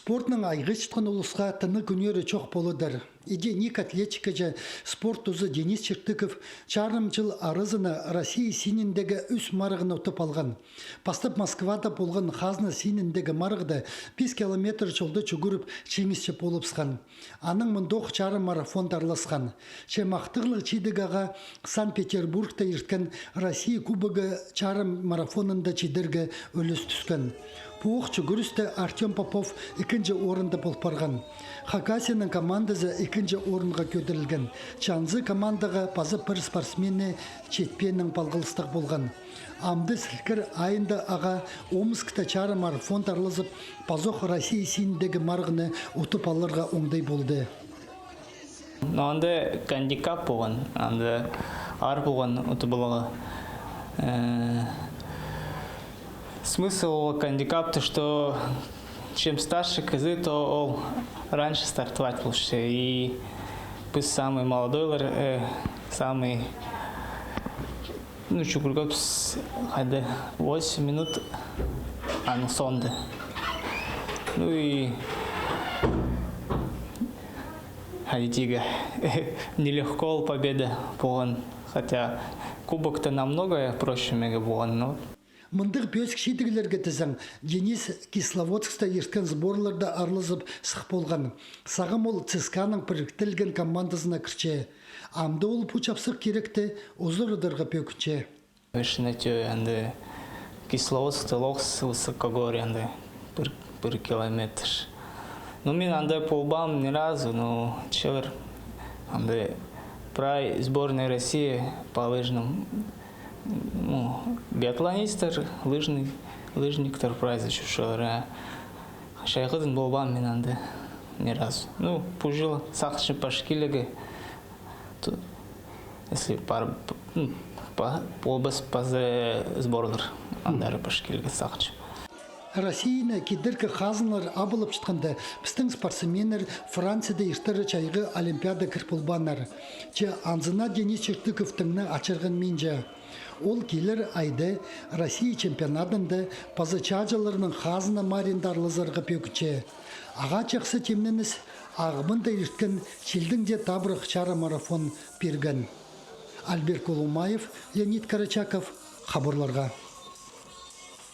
Спортның айғыштықын ұлысқа тыны күнері чоқ болыдыр. Иде ник атлетика жа спорт тұзы Денис Чертыков чарым жыл арызына Россия синіндегі үс марығын ұтып алған. Пастып Москвада болған хазны синіндегі марығды 5 километр жолды чүгіріп чеңісші болыпсқан. Аның мұндоқ чарым марафон тарласқан. Чемақтығлы чидігаға Санкт-Петербургта ерткен Россия кубогы чарым марафонында чидерге өліс түскен. Пуық чүгірісті Артем Попов екінші орынды болып барған. Хакасияның командасы екінші орынға көтерілген. Чанзы командаға пазы бір спортсмені четпенің балғылыстық болған. Амды сілкір айында аға Омскта чары марафон тарлызып, пазоқ Россия синіндегі марғыны ұтып алырға оңдай болды. Анда кандикап болған, анда ар болған ұтып алыға. Смысл кандикапта, что чем старше козы, то он раньше стартовать лучше. И пусть самый молодой, самый, чукургоп, 8 минут, на сонде. И Хадитига нелегко победа болған, хотя кубок-то намного проще мега болған, но Мындық бөз кішетігілерге тізің, Денис Кисловодскта ерткен сборларда арлызып сық болған. Сағым ол ЦСКАның біріктілген командасына кірче. Амды ол пучапсық керекті ұзыр ұдырға пөкінче. Вешінәте, әнді Кисловодскта лоқс высокогорье, әнді 1 километр. Ну, мен әнді полбам ни разу, но чевер, әнді прай сборной России по лыжным, биатлонистер, лыжниктер прайзы чушылыр. Шайқыдың болбам мен әнді ни разу. Пужил сақшы пашкилігі, если полбас пазы сборлар, андары пашкилігі сақшы. Россияны кедіркі қазынлар абылып шытқанды біздің спортсменер Францияда ертірі чайғы олимпиада кірпілбанар. Че анзына Денис Чертыковтыңны ачырғын менжі. Ол келер айды Россия чемпионатында пазычажыларының қазына мариндар-лызарға пөкіче. Аға чақсы темненіс ағымында ерткен челдің де табырық чара марафон берген. Альберт Колумаев, Леонид Карачаков, хабарларға.